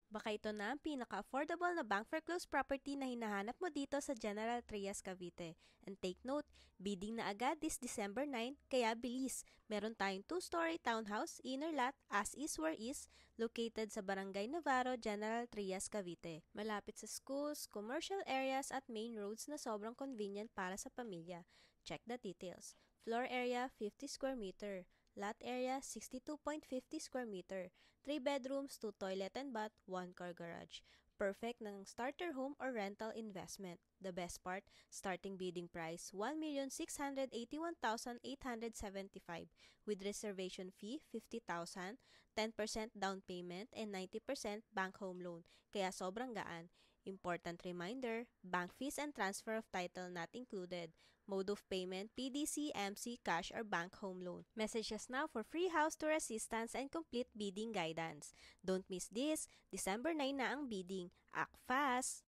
Baka ito na ang pinaka-affordable na bank foreclosed property na hinahanap mo dito sa General Trias, Cavite. And take note, bidding na agad this December 9, kaya bilis. Meron tayong 2-story townhouse, inner lot, as is where is, located sa Barangay Navarro, General Trias, Cavite. Malapit sa schools, commercial areas at main roads na sobrang convenient para sa pamilya. Check the details. Floor area, 50 square meter. Lot area, 62.50 square meter. 3 bedrooms, 2 toilet and bath, 1 car garage. Perfect ng starter home or rental investment. The best part, starting bidding price, 1,681,875 with reservation fee, 50,000, 10% down payment, and 90% bank home loan. Kaya sobrang gaan. Important reminder, bank fees and transfer of title not included. Mode of payment, PDC, MC, cash, or bank home loan. Message us now for free house tour assistance and complete bidding guidance. Don't miss this, December 9 na ang bidding. Act fast!